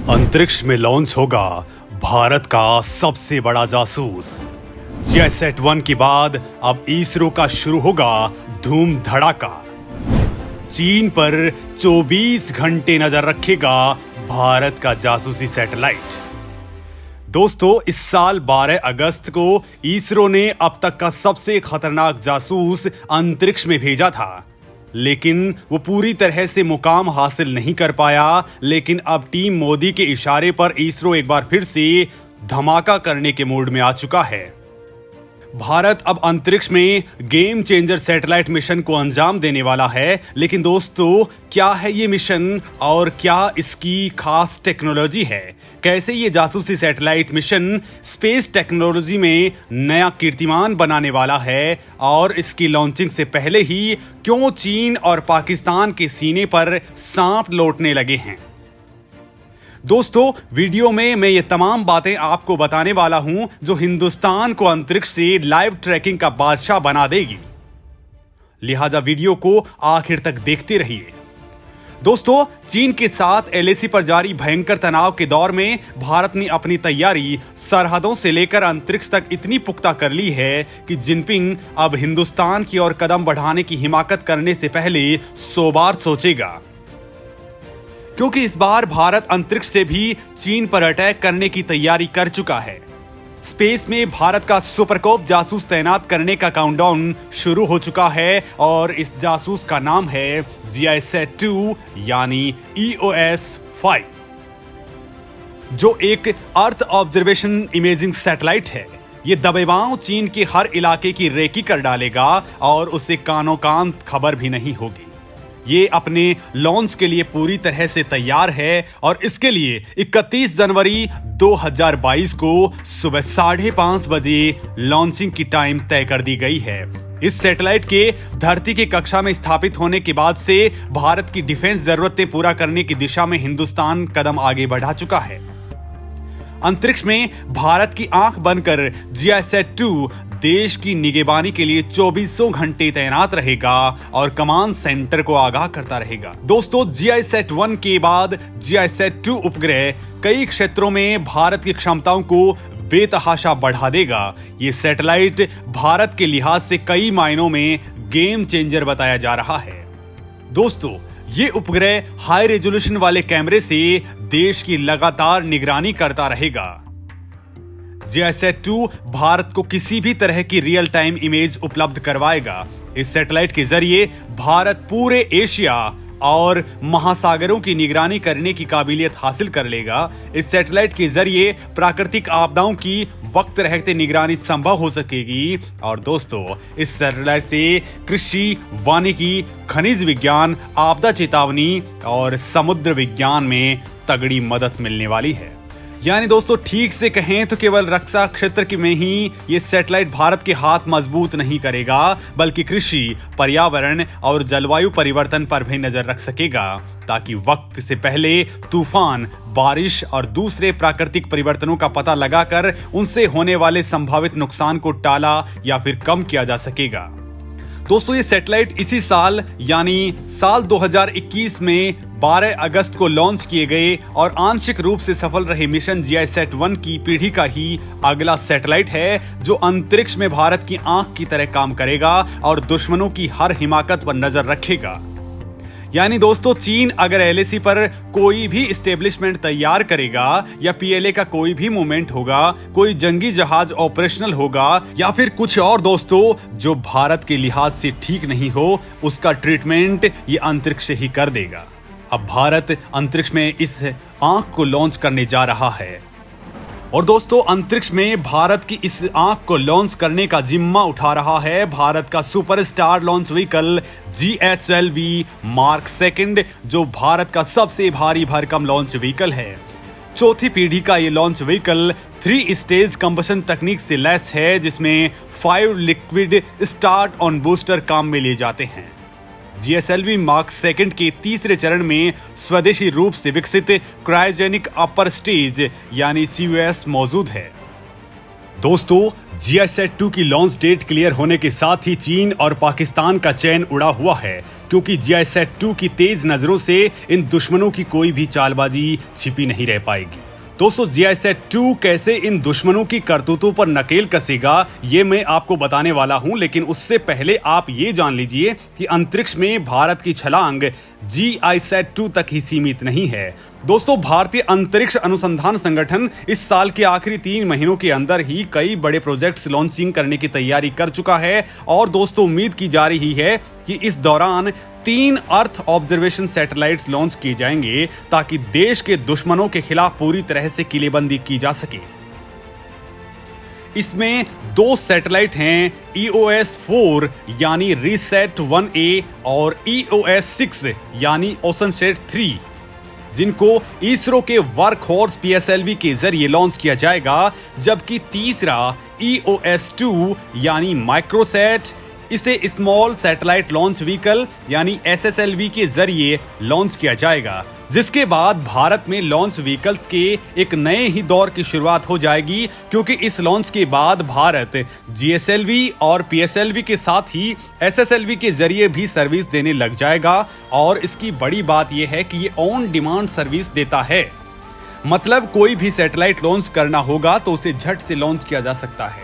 अंतरिक्ष में लॉन्च होगा भारत का सबसे बड़ा जासूस। GISAT-1 के बाद अब इसरो का शुरू होगा धूम धड़ाका। चीन पर 24 घंटे नजर रखेगा भारत का जासूसी सैटेलाइट। दोस्तों, इस साल 12 अगस्त को इसरो ने अब तक का सबसे खतरनाक जासूस अंतरिक्ष में भेजा था, लेकिन वो पूरी तरह से मुकाम हासिल नहीं कर पाया। लेकिन अब टीम मोदी के इशारे पर इसरो एक बार फिर से धमाका करने के मूड में आ चुका है। भारत अब अंतरिक्ष में गेम चेंजर सैटेलाइट मिशन को अंजाम देने वाला है। लेकिन दोस्तों, क्या है ये मिशन और क्या इसकी खास टेक्नोलॉजी है? कैसे ये जासूसी सैटेलाइट मिशन स्पेस टेक्नोलॉजी में नया कीर्तिमान बनाने वाला है? और इसकी लॉन्चिंग से पहले ही क्यों चीन और पाकिस्तान के सीने पर सांप लौटने लगे हैं? दोस्तों, वीडियो में मैं ये तमाम बातें आपको बताने वाला हूं जो हिंदुस्तान को अंतरिक्ष से लाइव ट्रैकिंग का बादशाह बना देगी। लिहाजा वीडियो को आखिर तक देखते रहिए। दोस्तों, चीन के साथ LAC पर जारी भयंकर तनाव के दौर में भारत ने अपनी तैयारी सरहदों से लेकर अंतरिक्ष तक इतनी पुख्ता कर ली है कि जिनपिंग अब हिंदुस्तान की ओर कदम बढ़ाने की हिमाकत करने से पहले 100 बार सोचेगा, क्योंकि इस बार भारत अंतरिक्ष से भी चीन पर अटैक करने की तैयारी कर चुका है। स्पेस में भारत का सुपरकोप जासूस तैनात करने का काउंटडाउन शुरू हो चुका है और इस जासूस का नाम है GISAT-2 यानी EOS-5, जो एक अर्थ ऑब्जर्वेशन इमेजिंग सैटेलाइट है। ये दबेबाव चीन के हर इलाके की रेकी कर डालेगा और उसे कानो कान खबर भी नहीं होगी। ये अपने लॉन्च के लिए पूरी तरह से तैयार है और इसके लिए 31 जनवरी 2022 को सुबह 5:30 बजे लॉन्चिंग की टाइम तय कर दी गई है। इस सैटेलाइट के धरती की कक्षा में स्थापित होने के बाद से भारत की डिफेंस जरूरतें पूरा करने की दिशा में हिंदुस्तान कदम आगे बढ़ा चुका है। अंतरिक्ष में भारत की आंख बनकर GISAT-2 देश की निगरानी के लिए 24 घंटे तैनात रहेगा और कमांड सेंटर को आगाह करता रहेगा। दोस्तों, GISAT-1 के बाद GISAT-2 उपग्रह कई क्षेत्रों में भारत की क्षमताओं को बेतहाशा बढ़ा देगा। ये सैटेलाइट भारत के लिहाज से कई मायनों में गेम चेंजर बताया जा रहा है। दोस्तों, ये उपग्रह हाई रेजोल्यूशन वाले कैमरे से देश की लगातार निगरानी करता रहेगा। GISAT-2 भारत को किसी भी तरह की रियल टाइम इमेज उपलब्ध करवाएगा। इस सैटेलाइट के जरिए भारत पूरे एशिया और महासागरों की निगरानी करने की काबिलियत हासिल कर लेगा। इस सैटेलाइट के जरिए प्राकृतिक आपदाओं की वक्त रहते निगरानी संभव हो सकेगी। और दोस्तों, इस सैटेलाइट से कृषि, वानिकी, खनिज विज्ञान, आपदा चेतावनी और समुद्र विज्ञान में तगड़ी मदद मिलने वाली है। यानी दोस्तों, ठीक से कहें तो केवल रक्षा क्षेत्र में ही ये सैटेलाइट भारत के हाथ मजबूत नहीं करेगा, बल्कि कृषि, पर्यावरण और जलवायु परिवर्तन पर भी नजर रख सकेगा, ताकि वक्त से पहले तूफान, बारिश और दूसरे प्राकृतिक परिवर्तनों का पता लगाकर उनसे होने वाले संभावित नुकसान को टाला या फिर कम किया जा सकेगा। दोस्तों, ये सैटेलाइट इसी साल यानी साल 2021 में 12 अगस्त को लॉन्च किए गए और आंशिक रूप से सफल रहे मिशन GISAT-1 की पीढ़ी का ही अगला सैटेलाइट है, जो अंतरिक्ष में भारत की आंख की तरह काम करेगा और दुश्मनों की हर हिमाकत पर नजर रखेगा। यानी दोस्तों, चीन अगर LAC पर कोई भी एस्टेब्लिशमेंट तैयार करेगा या PLA का कोई भी मूवमेंट होगा, कोई जंगी जहाज ऑपरेशनल होगा या फिर कुछ और दोस्तों जो भारत के लिहाज से ठीक नहीं हो, उसका ट्रीटमेंट ये अंतरिक्ष से ही कर देगा। अब भारत अंतरिक्ष में इस आंख को लॉन्च करने जा रहा है और दोस्तों, अंतरिक्ष में भारत की इस आंख को लॉन्च करने का जिम्मा उठा रहा है भारत का superstar launch vehicle GSLV Mark II, जो भारत का सबसे भारी भरकम लॉन्च व्हीकल है। चौथी पीढ़ी का ये लॉन्च व्हीकल 3 स्टेज कंबशन तकनीक से लैस है, जिसमें 5 लिक्विड स्टार्ट ऑन बूस्टर काम में लिए जाते हैं। GSLV Mark II के तीसरे चरण में स्वदेशी रूप से विकसित क्रायोजेनिक अपर स्टेज यानी CUS मौजूद है। दोस्तों, GISAT-2 की लॉन्च डेट क्लियर होने के साथ ही चीन और पाकिस्तान का चैन उड़ा हुआ है, क्योंकि GISAT-2 की तेज नजरों से इन दुश्मनों की कोई भी चालबाजी छिपी नहीं रह पाएगी। दोस्तों, GISAT-2 कैसे इन दुश्मनों की करतूतों पर नकेल कसेगा, ये मैं आपको बताने वाला हूं, लेकिन उससे पहले आप ये जान लीजिए कि अंतरिक्ष में भारत की छलांग GISAT-2 तक ही सीमित नहीं है। दोस्तों, भारतीय अंतरिक्ष अनुसंधान संगठन इस साल के आखिरी 3 महीनों के अंदर ही कई बड़े प्रोजेक्ट्स लॉन्चिंग करने की तैयारी कर चुका है और दोस्तों, उम्मीद की जा रही है कि इस दौरान 3 अर्थ ऑब्जर्वेशन सैटेलाइट्स लॉन्च किए जाएंगे ताकि देश के दुश्मनों के खिलाफ पूरी तरह से किलेबंदी की जा सके। इसमें 2 सैटेलाइट हैं, EOS-4 यानी रिसैट 1A और EOS-6 यानी ओशनसैट 3, जिनको इसरो के वर्कहॉर्स PSLV के जरिए लॉन्च किया जाएगा, जबकि तीसरा EOS-2 यानी माइक्रोसैट, इसे स्मॉल सैटेलाइट लॉन्च व्हीकल यानी SSLV के जरिए लॉन्च किया जाएगा, जिसके बाद भारत में लॉन्च व्हीकल्स के एक नए ही दौर की शुरुआत हो जाएगी, क्योंकि इस लॉन्च के बाद भारत GSLV और PSLV के साथ ही SSLV के जरिए भी सर्विस देने लग जाएगा। और इसकी बड़ी बात यह है कि ये ऑन डिमांड सर्विस देता है, मतलब कोई भी सैटेलाइट लॉन्च करना होगा तो उसे झट से लॉन्च किया जा सकता है।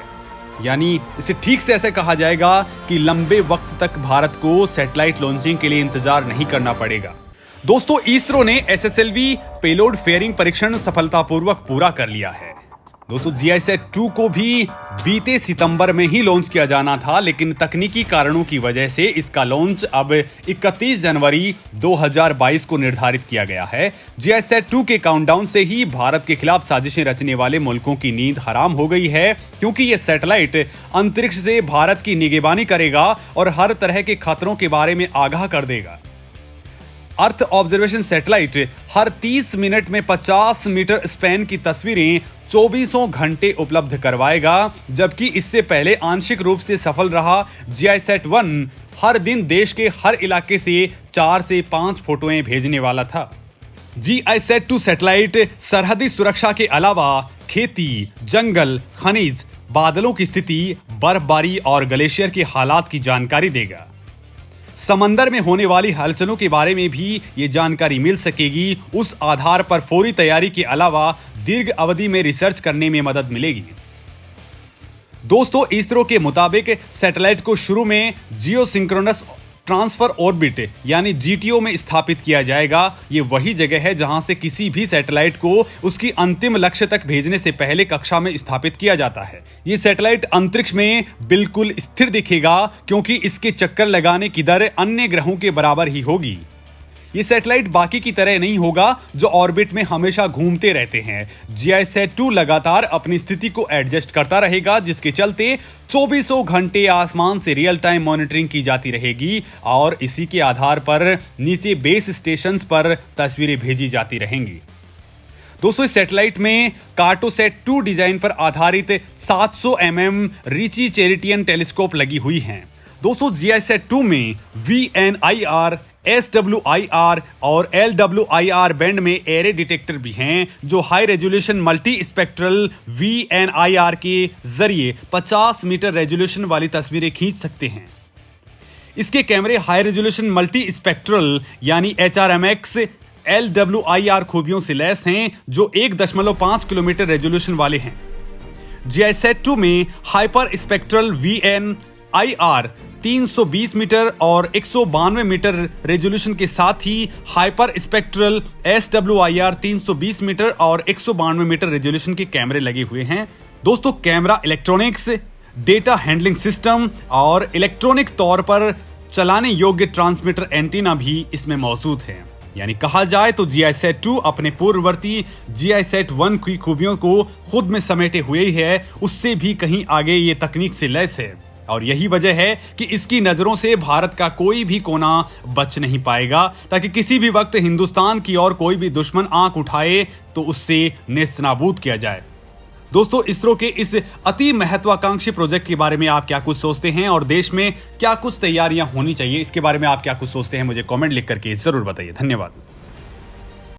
यानी इसे ठीक से ऐसे कहा जाएगा कि लंबे वक्त तक भारत को सैटेलाइट लॉन्चिंग के लिए इंतजार नहीं करना पड़ेगा। दोस्तों, इसरो ने SSLV पेलोड फेयरिंग परीक्षण सफलतापूर्वक पूरा कर लिया है। दोस्तों, GISAT-2 को भी बीते सितंबर में ही लॉन्च किया जाना था, लेकिन तकनीकी कारणों की वजह से इसका लॉन्च अब 31 जनवरी 2022 को निर्धारित किया गया है। GISAT-2 के काउंटडाउन से ही भारत के खिलाफ साजिशें रचने वाले मुल्कों की नींद हराम हो गई है, क्योंकि यह सैटेलाइट अंतरिक्ष से भारत की निगरानी करेगा और हर तरह के खतरों के बारे में आगाह कर देगा। अर्थ ऑब्जर्वेशन सैटेलाइट हर 30 मिनट में 50 मीटर स्पैन की तस्वीरें 24 घंटे उपलब्ध करवाएगा, जबकि इससे पहले आंशिक रूप से सफल रहा GISAT-1 हर दिन देश के हर इलाके से 4 से 5 फोटोएं भेजने वाला था। GISAT-2 सैटेलाइट सरहदी सुरक्षा के अलावा खेती, जंगल, खनिज, बादलों की स्थिति, बर्फबारी और ग्लेशियर के हालात की जानकारी देगा। समंदर में होने वाली हलचलों के बारे में भी ये जानकारी मिल सकेगी। उस आधार पर फौरी तैयारी के अलावा दीर्घ अवधि में रिसर्च करने में मदद मिलेगी। दोस्तों, इसरो के मुताबिक सैटेलाइट को शुरू में जियोसिंक्रोनस ट्रांसफर ऑर्बिट यानी GTO में स्थापित किया जाएगा। ये वही जगह है जहां से किसी भी सैटेलाइट को उसकी अंतिम लक्ष्य तक भेजने से पहले कक्षा में स्थापित किया जाता है। ये सैटेलाइट अंतरिक्ष में बिल्कुल स्थिर दिखेगा, क्योंकि इसके चक्कर लगाने की दर अन्य ग्रहों के बराबर ही होगी। ये सैटेलाइट बाकी की तरह नहीं होगा जो ऑर्बिट में हमेशा घूमते रहते हैं। GISAT-2 लगातार अपनी स्थिति को एडजस्ट करता रहेगा, जिसके चलते 24 घंटे आसमान से रियल टाइम मॉनिटरिंग की जाती रहेगी और इसी के आधार पर नीचे बेस स्टेशंस पर तस्वीरें भेजी जाती रहेंगी। दोस्तों, इस सैटेलाइट में कार्टोसैट 2 डिजाइन पर आधारित 700 mm रिची चेरिटियन टेलीस्कोप लगी हुई हैं। दोस्तों, GISAT-2 में VNIR, SWIR और LWIR बैंड में एरे डिटेक्टर भी हैं, जो high resolution multi spectral VNIR के जरिए 50 मीटर रेजोल्यूशन वाली तस्वीरें खींच सकते हैं। इसके कैमरे हाई रेजोल्यूशन मल्टी स्पेक्ट्रल यानी HRMX LWIR खूबियों से लैस हैं, जो 1.5 किलोमीटर रेजोल्यूशन वाले हैं। GISAT-2 में हाइपर स्पेक्ट्रल VNIR 320 मीटर और 192 मीटर रेजोल्यूशन के साथ ही हाइपर स्पेक्ट्रल SWIR 320 मीटर और 192 मीटर रेजोल्यूशन के कैमरे लगे हुए हैं। दोस्तों, camera electronics, data handling system और इलेक्ट्रॉनिक तौर पर चलाने योग्य ट्रांसमीटर एंटीना भी इसमें मौजूद है। यानी कहा जाए तो GISAT-2 अपने पूर्ववर्ती GISAT-1 की खूबियों को खुद में समेटे हुए ही है, उससे भी कहीं आगे ये तकनीक से लैस है। और यही वजह है कि इसकी नजरों से भारत का कोई भी कोना बच नहीं पाएगा, ताकि किसी भी वक्त हिंदुस्तान की और कोई भी दुश्मन आंख उठाए तो उससे नेस्तनाबूद किया जाए। दोस्तों, इसरो के इस अति महत्वाकांक्षी प्रोजेक्ट के बारे में आप क्या कुछ सोचते हैं और देश में क्या कुछ तैयारियां होनी चाहिए, इसके बारे में आप क्या कुछ सोचते हैं, मुझे कमेंट लिख करके जरूर बताइए। धन्यवाद।